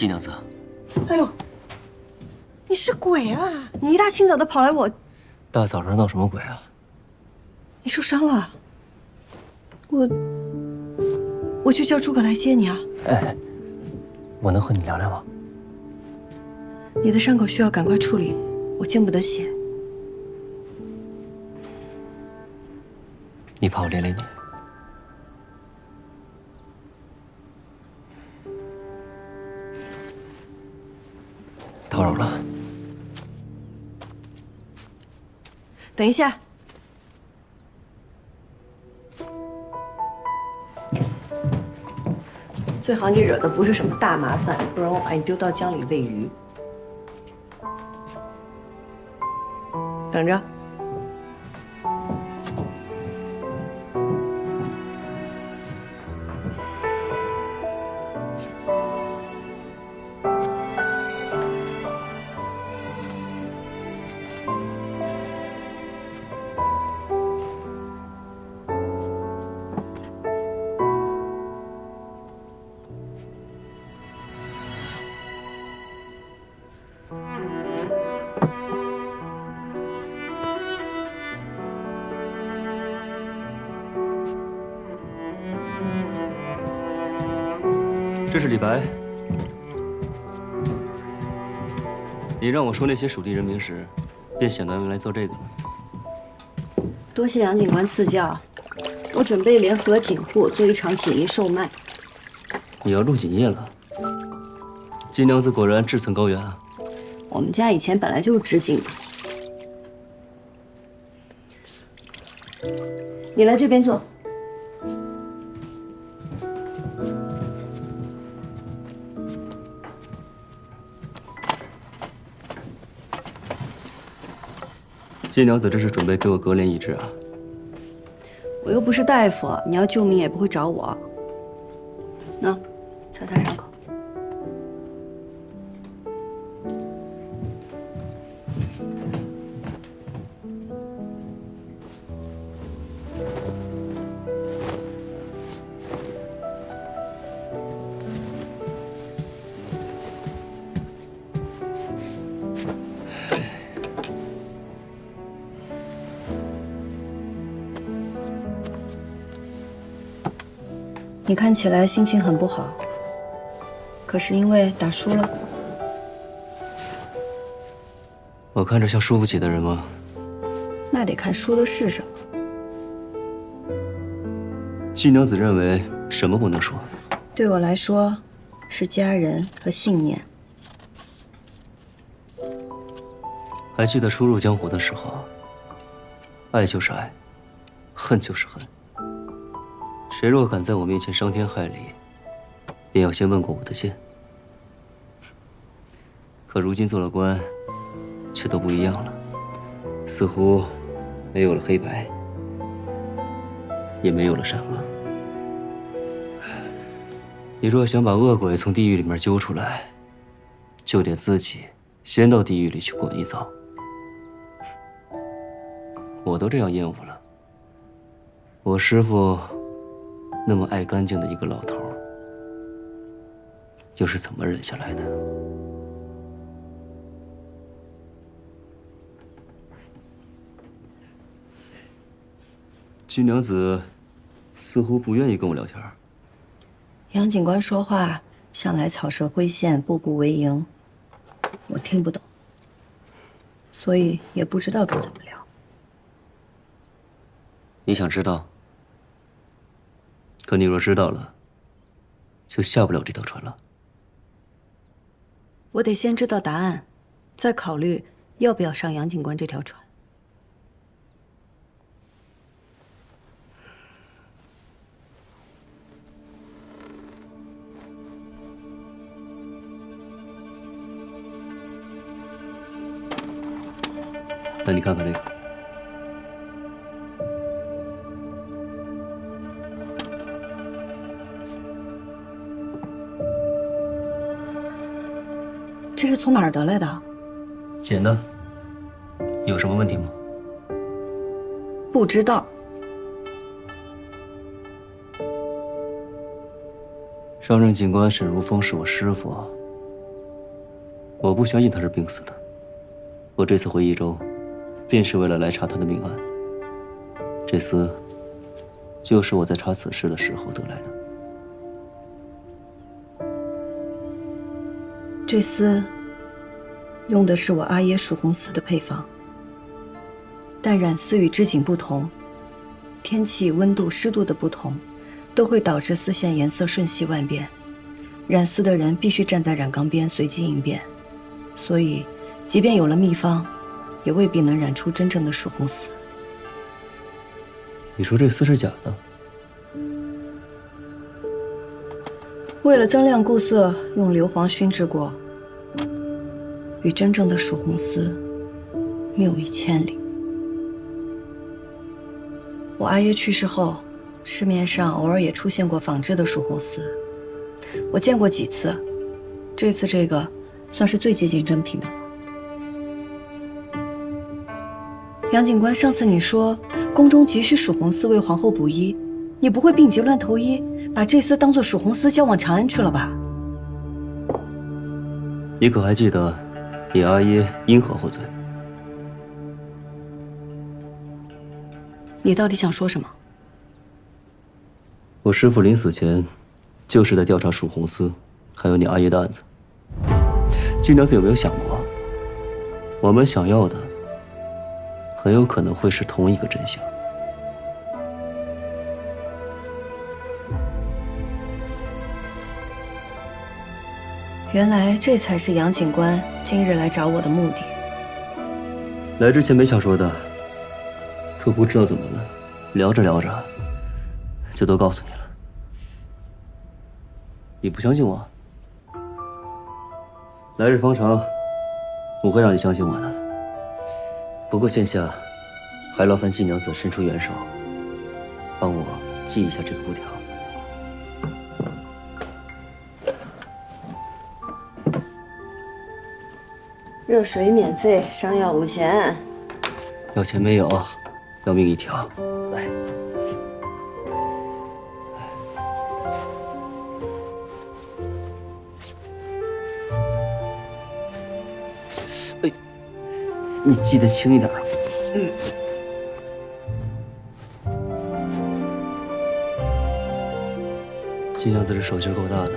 季娘子，哎呦，你是鬼啊！你一大清早的跑来我，大早上闹什么鬼啊？你受伤了？我去叫诸葛来接你啊！哎，我能和你聊聊吗？你的伤口需要赶快处理，我见不得血。你怕我连累你？叨扰了。等一下，最好你惹的不是什么大麻烦，不然我把你丢到江里喂鱼。等着。这是李白。你让我说那些蜀地人名时，便想到用来做这个了。多谢杨警官赐教，我准备联合警户做一场锦衣售卖。你要入锦业了？季娘子果然志存高远啊！我们家以前本来就是织锦的。你来这边坐。季娘子这是准备给我割连医治啊？我又不是大夫，你要救命也不会找我。那，擦擦伤口。你看起来心情很不好，可是因为打输了。我看着像输不起的人吗？那得看输的是什么。季娘子认为什么不能输？对我来说，是家人和信念。还记得初入江湖的时候，爱就是爱，恨就是恨。谁若敢在我面前伤天害理，便要先问过我的剑。可如今做了官，却都不一样了，似乎没有了黑白，也没有了善恶。你若想把恶鬼从地狱里面揪出来，就得自己先到地狱里去滚一遭。我都这样厌恶了，我师父那么爱干净的一个老头，又是怎么忍下来的？季娘子似乎不愿意跟我聊天。杨警官说话向来草蛇灰线，步步为营，我听不懂，所以也不知道该怎么聊。你想知道？可你若知道了，就下不了这条船了。我得先知道答案，再考虑要不要上杨警官这条船。那你看看这个。这是从哪儿得来的？捡的，有什么问题吗？不知道。上任警官沈如风是我师傅，我不相信他是病死的。我这次回益州，便是为了来查他的命案。这厮，就是我在查此事的时候得来的。这厮用的是我阿耶蜀红丝的配方，但染丝与织锦不同，天气、温度、湿度的不同，都会导致丝线颜色瞬息万变。染丝的人必须站在染缸边随机应变，所以，即便有了秘方，也未必能染出真正的蜀红丝。你说这丝是假的？为了增亮固色，用硫磺熏制过，与真正的蜀红丝谬于千里。我阿爷去世后，市面上偶尔也出现过仿制的蜀红丝，我见过几次，这次这个算是最接近真品的了。杨警官，上次你说宫中急需蜀红丝为皇后补衣，你不会病急乱投医，把这丝当作蜀红丝交往长安去了吧？你可还记得你阿耶因何获罪？你到底想说什么？我师父临死前，就是在调查蜀红丝，还有你阿爷的案子。金娘子有没有想过，我们想要的，很有可能会是同一个真相？原来这才是杨警官今日来找我的目的。来之前没想说的，可不知道怎么了，聊着聊着，就都告诉你了。你不相信我？来日方长，我会让你相信我的。不过现下，还劳烦季娘子伸出援手，帮我系一下这个布条。热水免费，伤药无钱。要钱没有，要命一条。来，哎，你系得轻一点啊。季娘子这手劲够大的。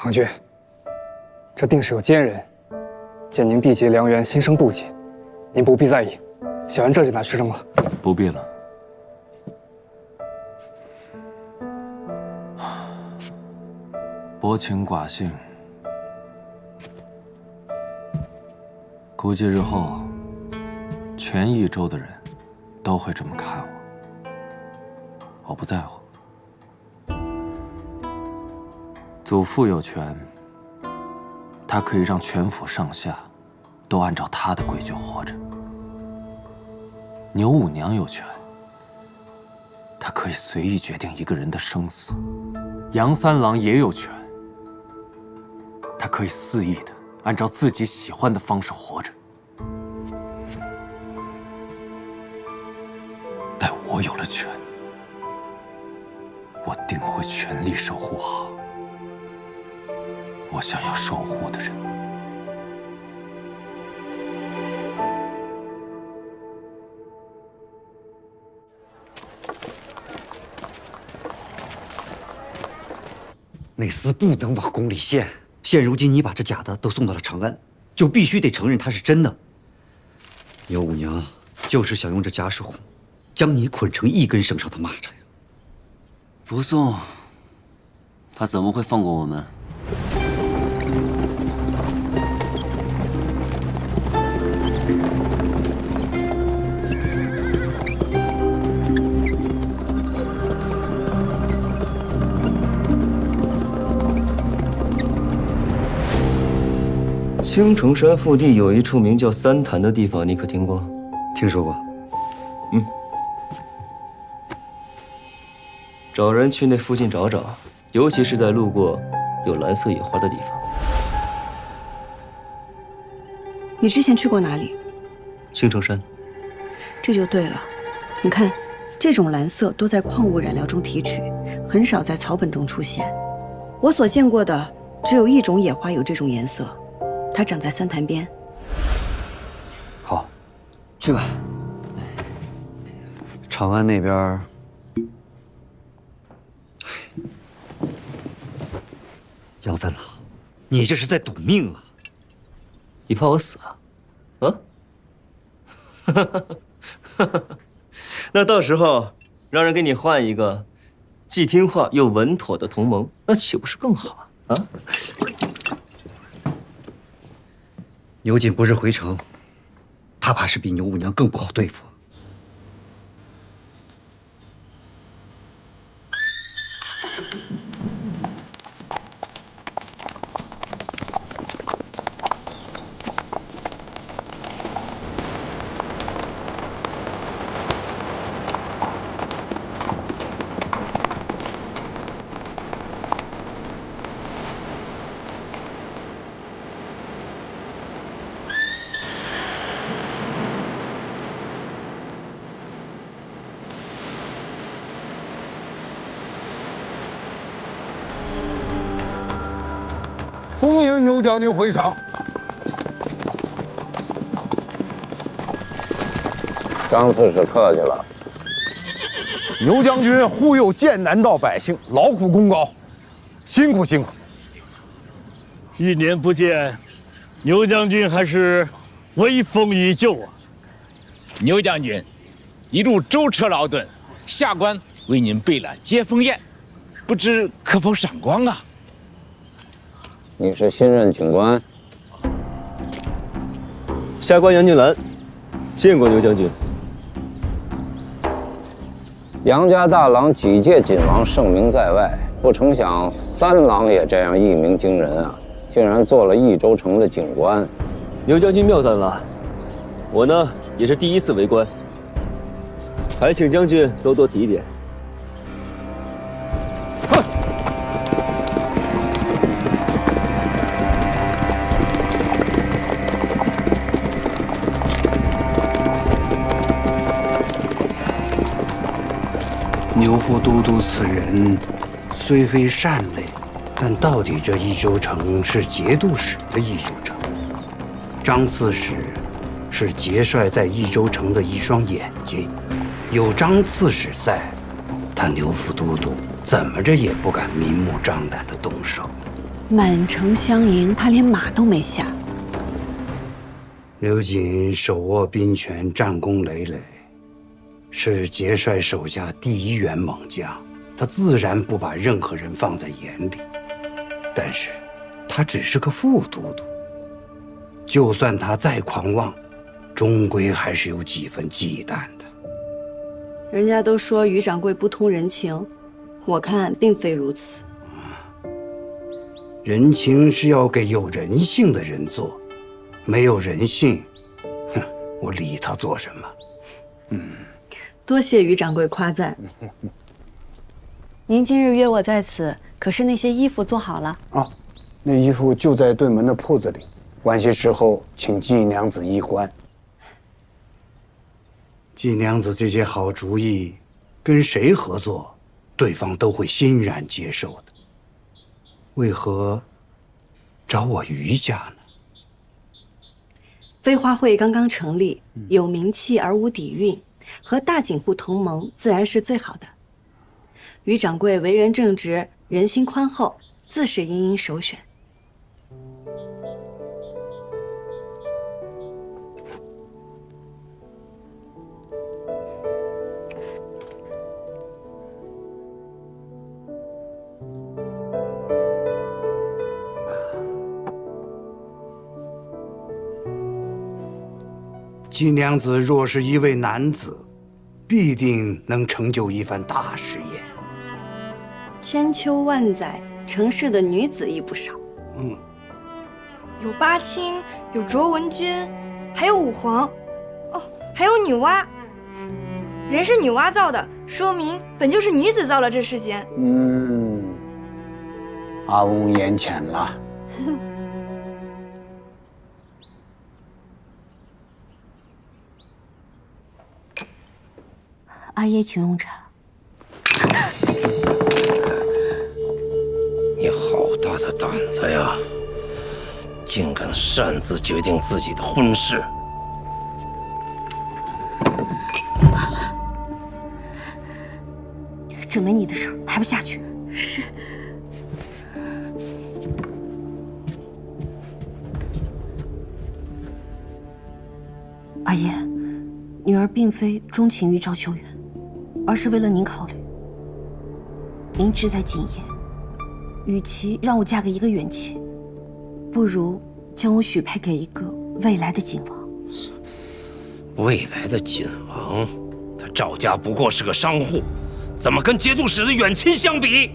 郎君，这定是有奸人，见您缔结良缘，心生妒忌，您不必在意，小人这就拿去扔了。不必了。薄情寡性，估计日后全益州的人都会这么看我。我不在乎。祖父有权，他可以让全府上下都按照他的规矩活着。牛五娘有权，她可以随意决定一个人的生死。杨三郎也有权，他可以肆意的按照自己喜欢的方式活着。待我有了权，我定会全力守护好我想要守护的人。那厮不能往宫里献。现如今你把这假的都送到了长安，就必须得承认它是真的。牛五娘就是想用这贾蜀红，将你捆成一根绳上的蚂蚱呀！不送，他怎么会放过我们？青城山腹地有一处名叫三潭的地方，你可听过？听说过。找人去那附近找找，尤其是在路过有蓝色野花的地方。你之前去过哪里？青城山。这就对了。你看，这种蓝色都在矿物染料中提取，很少在草本中出现。我所见过的只有一种野花有这种颜色，它长在三潭边。好，去吧。长安那边，杨三郎，你这是在赌命啊！你怕我死啊？啊？那到时候让人给你换一个既听话又稳妥的同盟，那岂不是更好啊？牛瑾不是回城，他怕是比牛五娘更不好对付。欢迎牛将军回场。张刺史客气了。牛将军护佑剑南道百姓，劳苦功高，辛苦辛苦。1年不见，牛将军还是威风依旧啊！牛将军，一路舟车劳顿，下官为您备了接风宴，不知可否赏光啊？你是新任警官？下官杨静兰，见过牛将军。杨家大郎几届锦王盛名在外，不成想三郎也这样一鸣惊人啊！竟然做了益州城的警官。牛将军妙赞了，我呢也是第1次为官，还请将军多多提点。牛副都督此人虽非善类，但到底这益州城是节度使的益州城。张刺史是节帅在益州城的一双眼睛，有张刺史在，他牛副都督怎么着也不敢明目张胆地动手。满城相迎，他连马都没下。刘瑾手握兵权，战功累累，是节帅手下第1员猛将，他自然不把任何人放在眼里。但是，他只是个副都督，就算他再狂妄，终归还是有几分忌惮的。人家都说于掌柜不通人情，我看并非如此。人情是要给有人性的人做，没有人性，哼，我理他做什么？多谢于掌柜夸赞。您今日约我在此，可是那些衣服做好了？啊，那衣服就在对门的铺子里。晚些时候，请季娘子衣冠。季娘子这些好主意，跟谁合作，对方都会欣然接受的。为何找我于家呢？飞花会刚刚成立，有名气而无底蕴，和大景户同盟自然是最好的。于掌柜为人正直，人心宽厚，自是殷殷首选。季娘子若是一位男子，必定能成就一番大事业。千秋万载，城市的女子亦不少。有八卿，有卓文君，还有武皇，哦，还有女娲。人是女娲造的，说明本就是女子造了这世间。阿翁眼浅了。阿爷，请用茶。你好大的胆子呀！竟敢擅自决定自己的婚事！这没你的事儿，还不下去？是。阿爷，女儿并非钟情于赵修远，而是为了您考虑。您志在锦业，与其让我嫁给一个远戚，不如将我许配给一个未来的锦王。未来的锦王，他赵家不过是个商户，怎么跟节度使的远亲相比？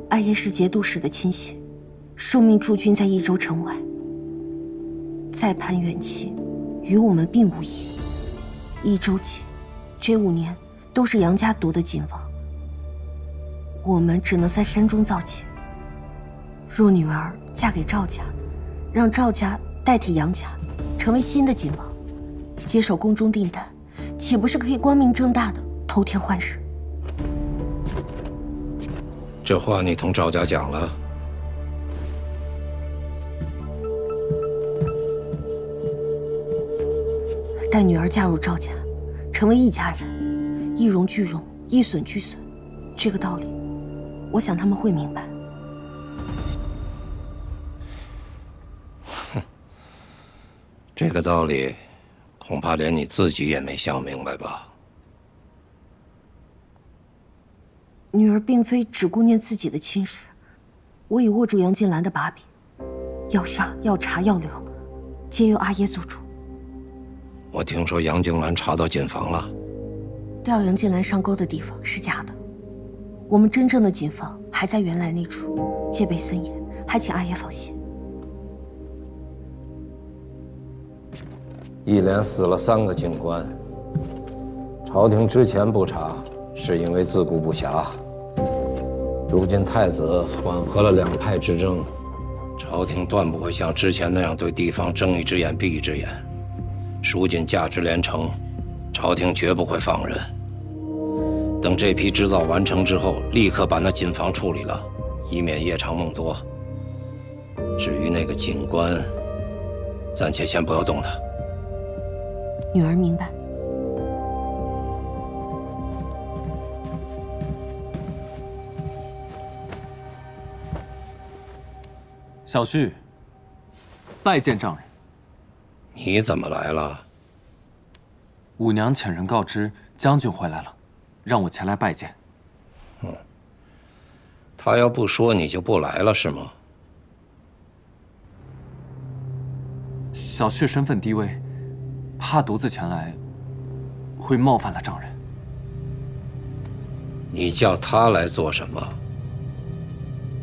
阿爷是节度使的亲信，受命驻军在益州城外。再攀远戚，与我们并无异。益州界这5年都是杨家夺的锦王，我们只能在山中造节。若女儿嫁给赵家，让赵家代替杨家，成为新的锦王，接手宫中订单，岂不是可以光明正大的偷天换日？这话你同赵家讲了？待女儿嫁入赵家，成为一家人，一荣俱荣，一损俱损，这个道理，我想他们会明白。这个道理，恐怕连你自己也没想明白吧？女儿并非只顾念自己的亲事，我已握住杨金兰的把柄，要杀要查要留，皆由阿爷做主。我听说杨静兰查到锦房了，调杨金兰上钩的地方是假的，我们真正的锦房还在原来那处，戒备森严，还请阿爷放心。一连死了3个警官，朝廷之前不查，是因为自顾不暇。如今太子缓和了2派之争，朝廷断不会像之前那样对地方睁一只眼闭一只眼。蜀锦价值连城，朝廷绝不会放任。等这批织造完成之后，立刻把那锦房处理了，以免夜长梦多。至于那个警官，暂且先不要动他。女儿明白。小婿，拜见丈人。你怎么来了？五娘遣人告知将军回来了，让我前来拜见。他要不说，你就不来了是吗？小婿身份低微，怕独自前来会冒犯了丈人。你叫他来做什么？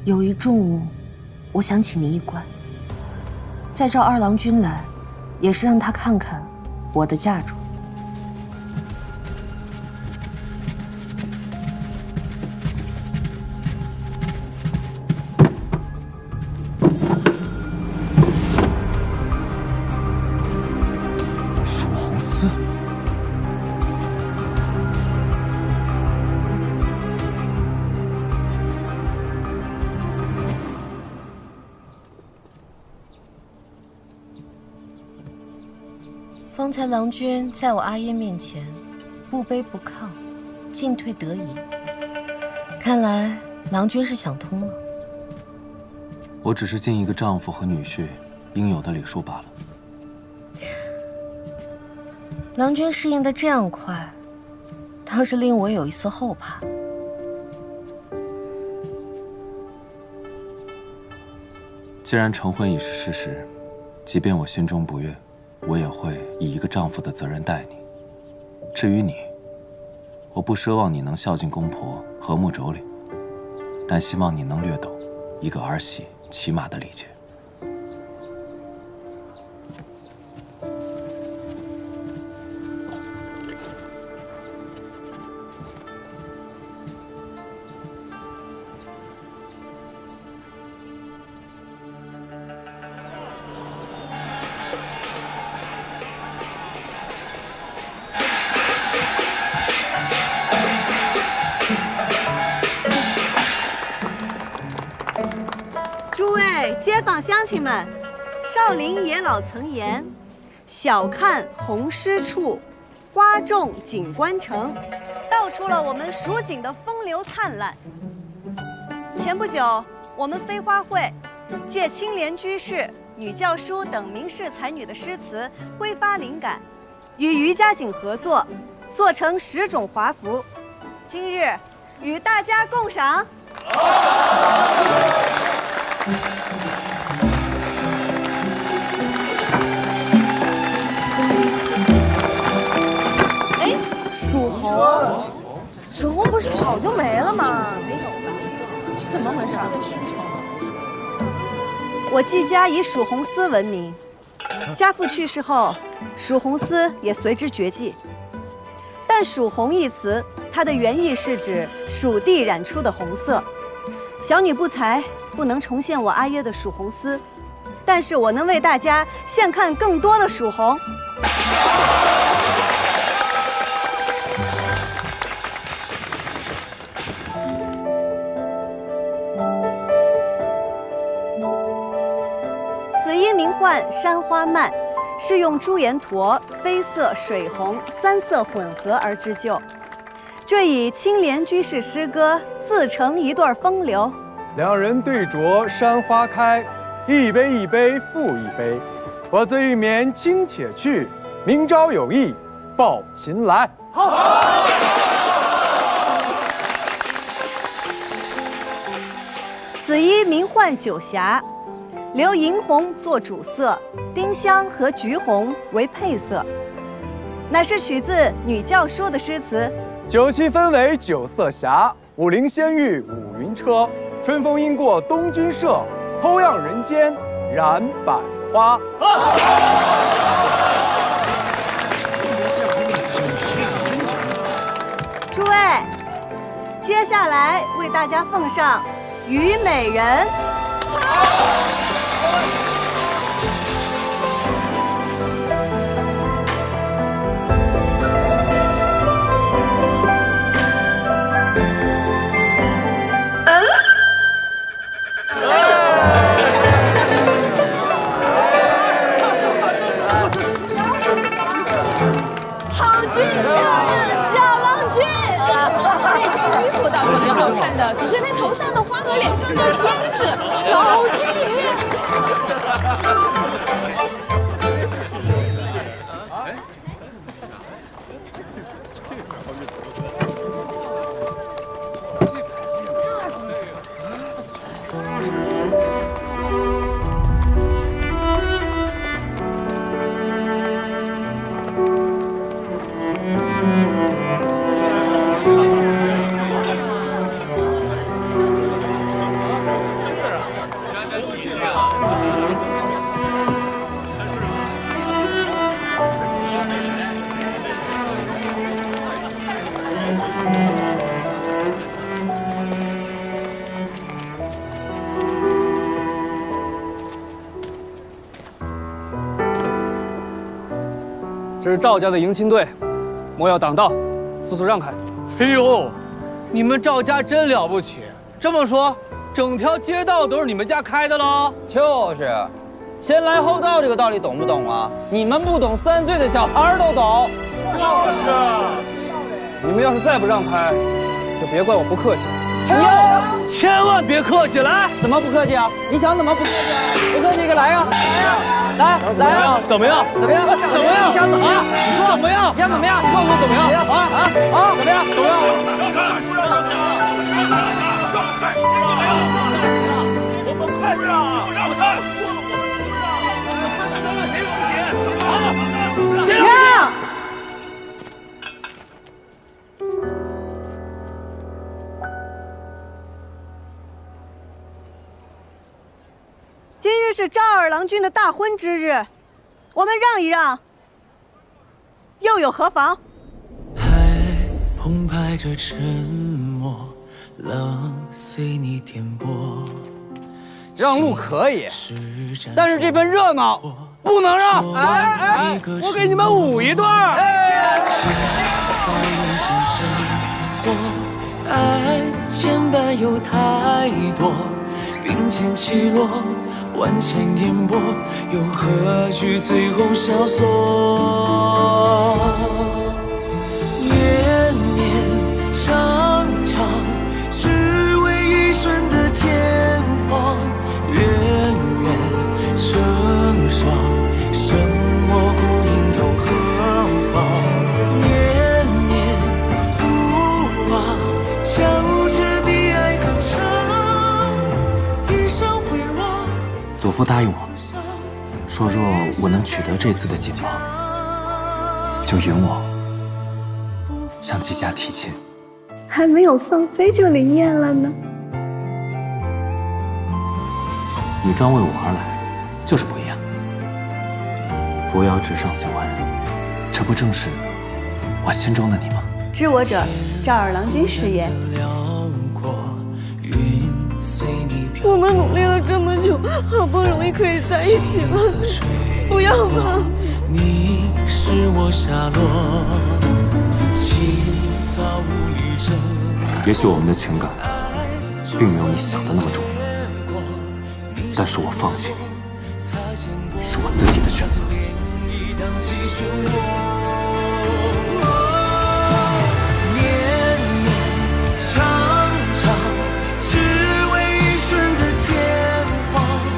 有一重务，我想请您一官。再召2郎君来，也是让他看看我的嫁妆。蜀红寺。方才郎君在我阿耶面前不卑不亢，进退得宜。看来郎君是想通了。我只是尽一个丈夫和女婿应有的礼数罢了。郎君适应得这样快，倒是令我有一丝后怕。既然成婚已是事实，即便我心中不悦，我也会以一个丈夫的责任待你。至于你，我不奢望你能孝敬公婆、和睦妯娌，但希望你能略懂一个儿媳起码的礼节。诸位街坊乡亲们，少林爷老曾言：“小看红湿处，花重锦官城”，道出了我们蜀锦的风流灿烂。前不久，我们飞花会借青莲居士、女教书等名士才女的诗词，挥发灵感，与余家锦合作，做成10种华服。今日与大家共赏。哎，蜀红，蜀红不是早就没了吗？没有了，怎么回事？我季家以蜀红丝闻名，家父去世后，蜀红丝也随之绝迹。但蜀红一词，它的原意是指蜀地染出的红色。小女不才，不能重现我阿耶的蜀红丝，但是我能为大家现看更多的蜀红。此衣名唤山花蔓，是用朱颜驼、绯色、水红3色混合而织就。这以青莲居士诗歌自成一段风流。两人对酌山花开，一杯一杯复一杯。我自玉眠卿且去，明朝有意抱琴来。此衣名唤九霞，留银红做主色，丁香和橘红为配色，乃是取自女教书的诗词。酒席分为9色霞，武陵仙玉五云车。春风因过东君社，偷样人间染百花。诸位，接下来为大家奉上《虞美人》。只是那头上的花和脸上的胭脂，老天爷！这是赵家的迎亲队，莫要挡道，速速让开。哎呦，你们赵家真了不起！这么说，整条街道都是你们家开的喽？就是，先来后到这个道理懂不懂啊？你们不懂，3岁的小孩都懂。就是，你们要是再不让开，就别怪我不客气。哟，千万别客气！来，怎么不客气啊？你想怎么不客气啊？不客气，给来呀！来呀！怎么样？怎么样？怎么样？你想怎么样？你说怎么样？你想怎么样？你告诉我怎么样？怎么样？怎么样？我们快让！不让开！说了我们不让！那谁不行？让！今日是赵二郎君的大婚之日，我们让一让，又有何妨？海澎湃着沉默，浪随你颠簸。让路可以，但是这份热闹不能让。我给你们舞一段。爱千百还有太多，并肩起落，万千烟波，又何惧最后萧索？年年常常，只为一瞬的天荒，远远成双，剩我孤影又何妨？念念不忘，交织比爱更长，一生回望。祖父答应我，说若我能取得这次的锦王，就允我向季家提亲。还没有放飞就灵验了呢。你专为我而来，就是不一样。扶摇直上9万人，这不正是我心中的你吗？知我者，赵二郎君是也。我们努力了这么久，好不容易可以在一起了，不要吧！你是我下落，情早无力争。也许我们的情感并没有你想的那么重要，但是我放弃你，是我自己的选择。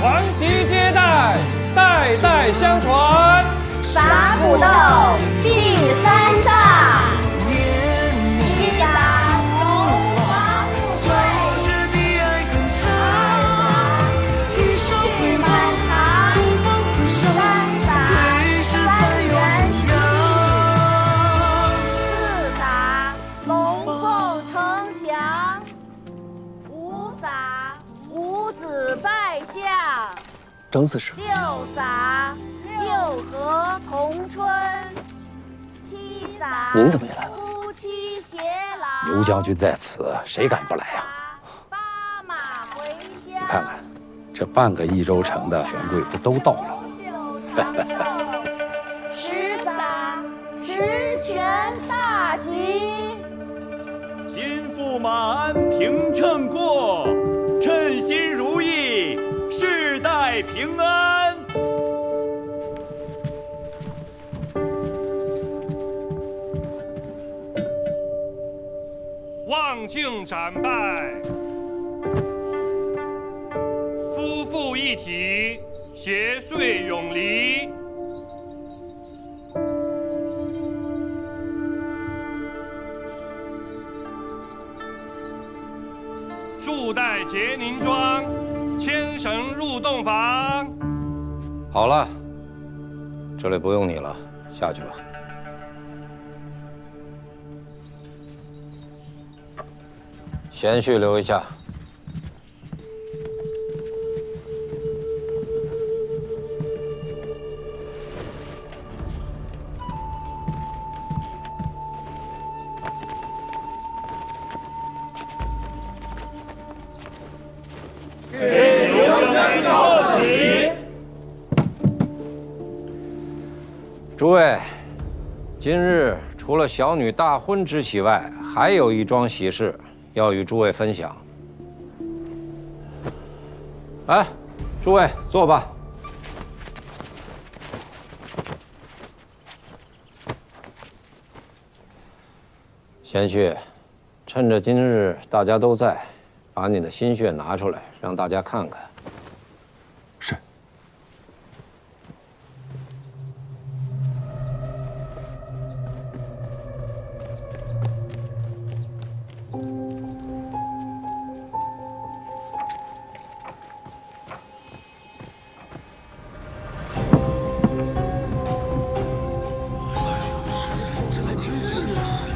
黄旗接待，代代相传。撒土豆，第3上。一打龙王富贵，去满堂。3打3元4打龙凤呈祥，5撒五子拜相。张四师， 6撒六合同春，7撒您怎么也来了？夫妻偕老。牛将军在此，谁敢不来呀？你看看，这半个益州城的权贵不都到了吗10撒十全大吉。心腹马鞍平秤过，称心如意，世代平安。望庆斩拜，夫妇一体，携岁永离。束带结凝妆，牵绳入洞房。好了，这里不用你了，下去吧。贤婿留一下。给刘将军报喜。诸位，今日除了小女大婚之喜外，还有一桩喜事要与诸位分享。哎，诸位坐吧。贤婿，趁着今日大家都在，把你的心血拿出来，让大家看看。是。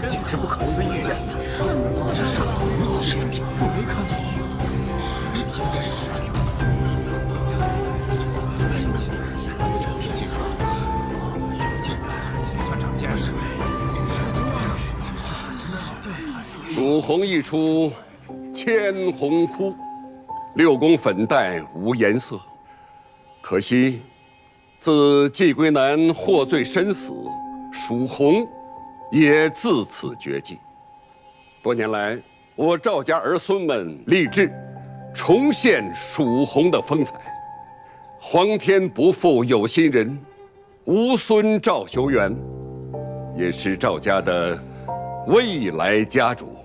简直不可思议！这上头如此神秘，我没看错。蜀红一出，千红枯，6宫粉黛无颜色。可惜，自季归南获罪身死，蜀红也自此绝迹。多年来，我赵家儿孙们立志重现蜀红的风采。皇天不负有心人，吾孙赵修元也是赵家的未来家主，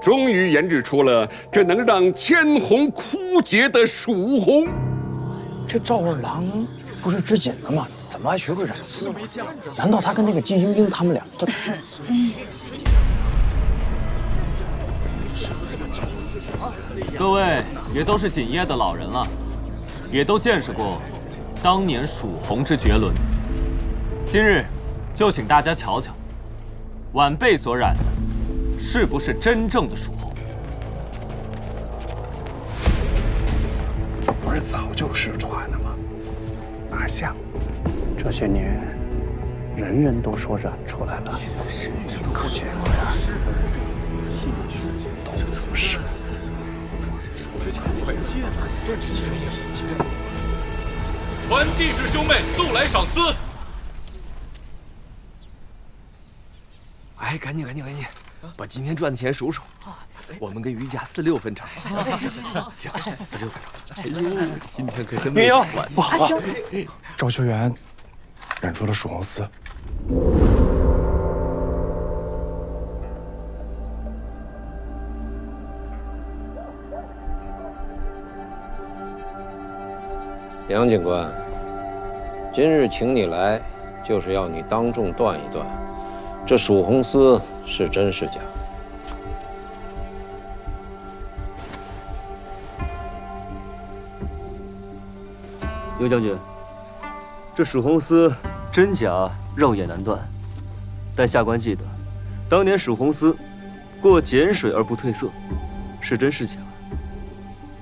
终于研制出了这能让千红枯竭的蜀红。这赵二郎不是织锦的吗？怎么还学会染丝了？难道他跟那个金英英他们俩这？各位也都是锦业的老人了，也都见识过当年蜀红之绝伦。今日就请大家瞧瞧，晚辈所染的是不是真正的蜀红？不是早就失传了吗？哪像？这些年，人人都说染出来了，可结果呀，都不是。传记士兄妹速来赏赐！哎，赶紧，把今天赚的钱数数，我们跟于家46分成。行，46分成。哎呦，今天可真没少赚。不好了，赵修元染出了蜀红丝。杨警官，今日请你来，就是要你当众断一断，这蜀红丝是真是假？牛将军，这蜀红丝真假肉眼难断，但下官记得，当年蜀红丝过碱水而不褪色，是真是假，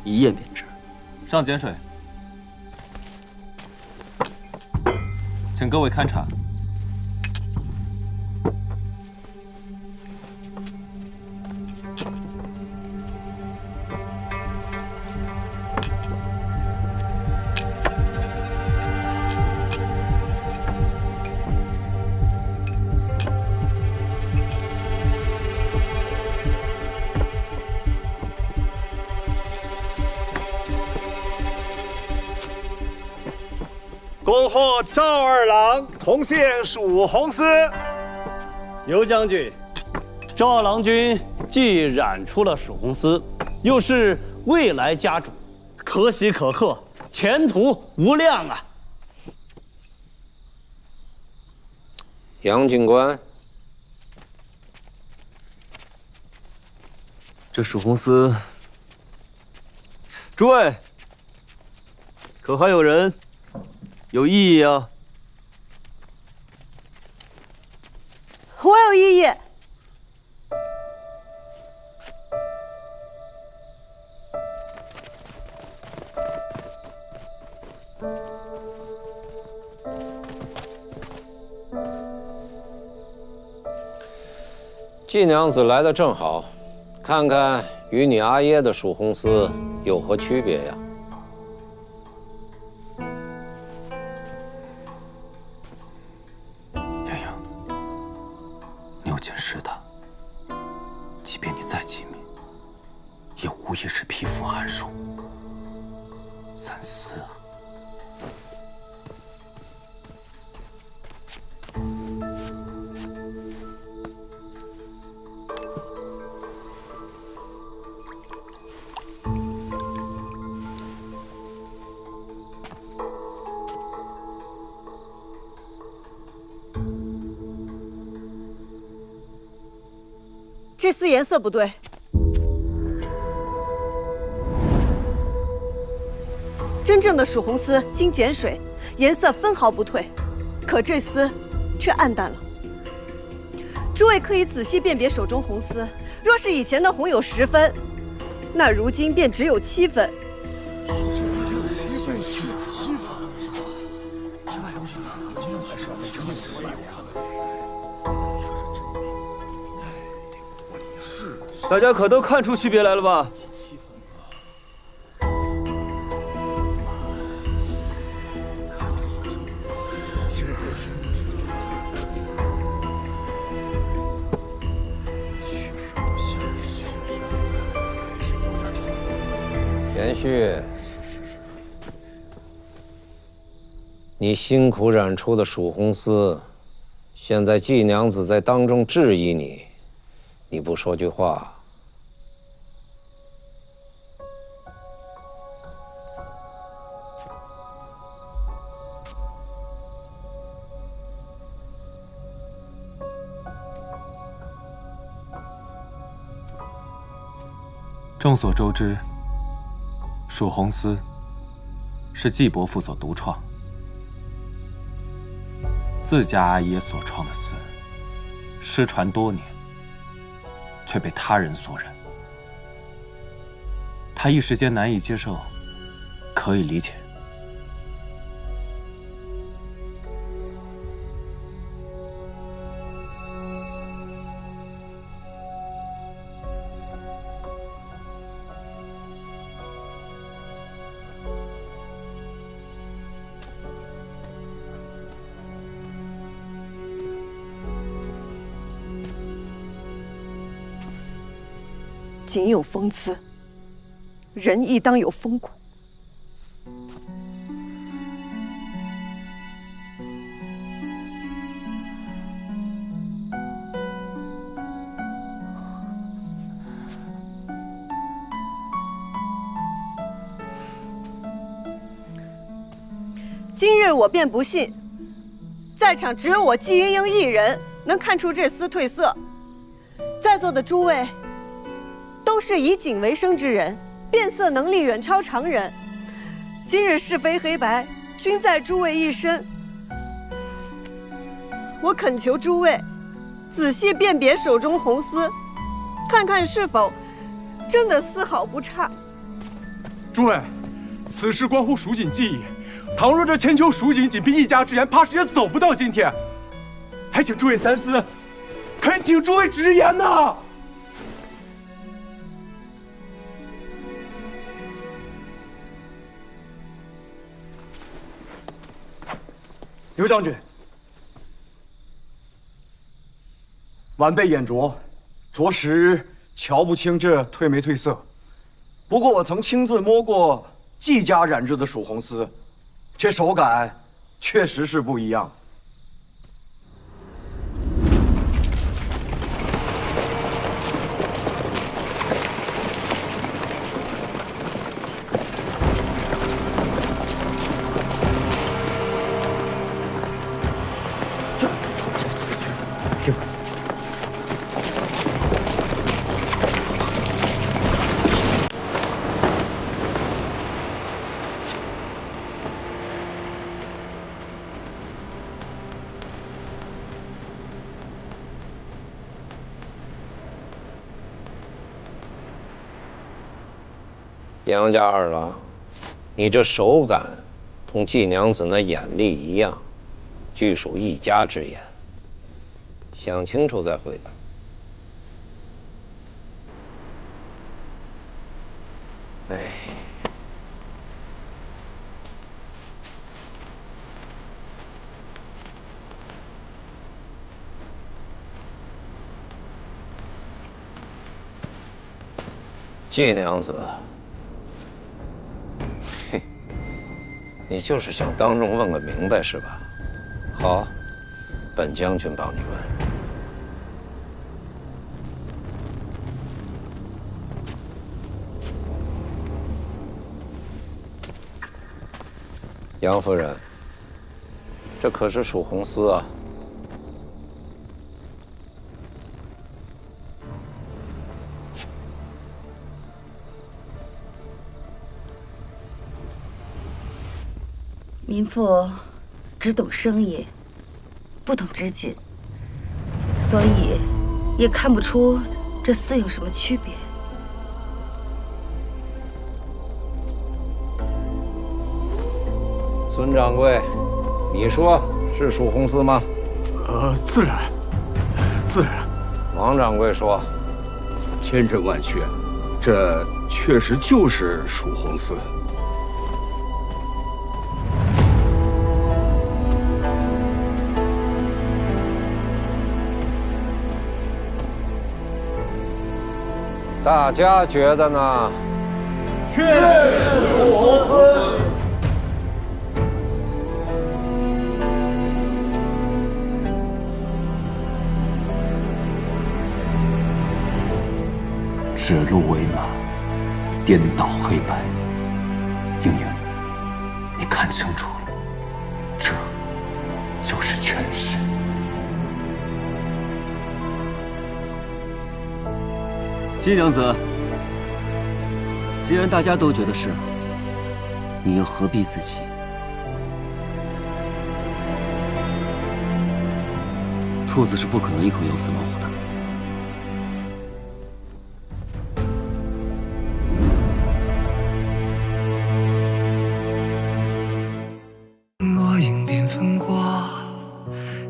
一验便知。上碱水。请各位勘察。恭贺赵二郎重现蜀红丝。牛将军，赵二郎君既染出了蜀红丝，又是未来家主，可喜可贺，前途无量啊！杨警官，这蜀红丝，诸位，可还有人有异议啊？我有异议。季娘子来的正好，看看与你阿耶的蜀红丝有何区别呀？牛锦是的，即便你再机敏，也无疑是匹夫寒暑。三思啊！这丝颜色不对，真正的蜀红丝经碱水，颜色分毫不褪，可这丝却暗淡了。诸位可以仔细辨别手中红丝，若是以前的红有10分，那如今便只有7分。大家可都看出区别来了吧？贤婿，你辛苦染出的蜀红丝，现在季娘子在当众质疑你，你不说句话，众所周知，蜀红丝是季伯父所独创，自家阿爷所创的丝，失传多年，却被他人所染。他一时间难以接受，可以理解。仅有风姿，人亦当有风骨。今日我便不信，在场只有我季莺莺一人能看出这丝褪色，在座的诸位都是以景为生之人，辨色能力远超常人。今日是非黑白，均在诸位一身。我恳求诸位仔细辨别手中红丝，看看是否真的丝毫不差。诸位，此事关乎蜀锦技艺，倘若这千秋蜀锦仅凭一家之言，怕是也走不到今天。还请诸位三思，恳请诸位直言呐！刘将军，晚辈眼拙，着实瞧不清这褪没褪色。不过我曾亲自摸过季家染制的蜀红丝，这手感确实是不一样。师傅，杨家二郎，你这手感同季娘子那眼力一样，俱属一家之言。想清楚再回答。哎，季娘子，嘿，你就是想当众问个明白是吧？好，本将军帮你问。杨夫人，这可是蜀红丝啊！民妇只懂生意，不懂织锦，所以也看不出这丝有什么区别。孙掌柜，你说是蜀红丝吗？自然，自然。王掌柜说，千真万确，这确实就是蜀红丝。大家觉得呢？确是蜀红丝。指鹿为马，颠倒黑白。英英，你看清楚了，这就是权势。金娘子，既然大家都觉得是，你又何必自欺？兔子是不可能一口咬死老虎的。落英缤纷过，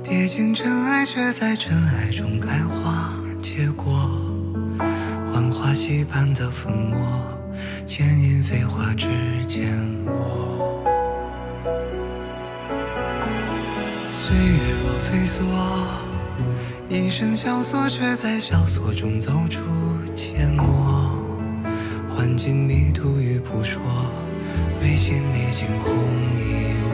跌进尘埃，却在尘埃中开花结果。浣花溪畔的粉末，牵引飞花之间落。岁月若飞梭，一生萧索，却在萧索中走出阡陌。换尽迷途与扑朔，为心历经红一抹。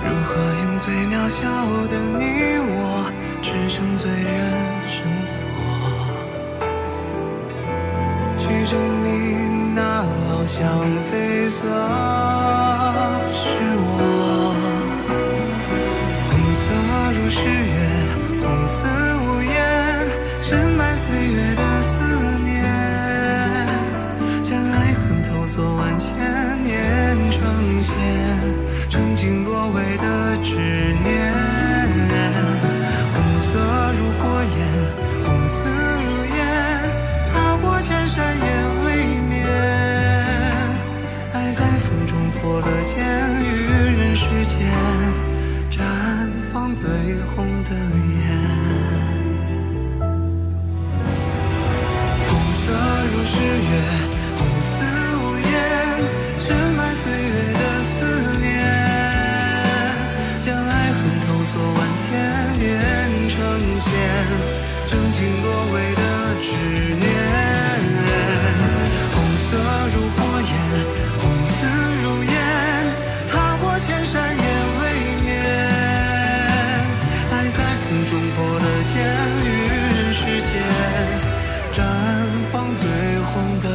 如何用最渺小的你我，支撑最人生锁，去证明那翱翔绯色是我。红色如诗月，红似无言，深埋岁月的思念，将爱恨透锁万千年，呈现曾经落位的执念。红色如火焰，红丝如烟，踏过千山也未眠。爱在风中破了茧，于人世间绽放最红的颜。红色如诗月，红似无言，深埋岁月的思念，将爱恨透锁万千年，呈现曾经落位的执念。红色如火焰，红丝如烟，踏过千山也未眠。爱在风中破了茧，于人世间绽放最红的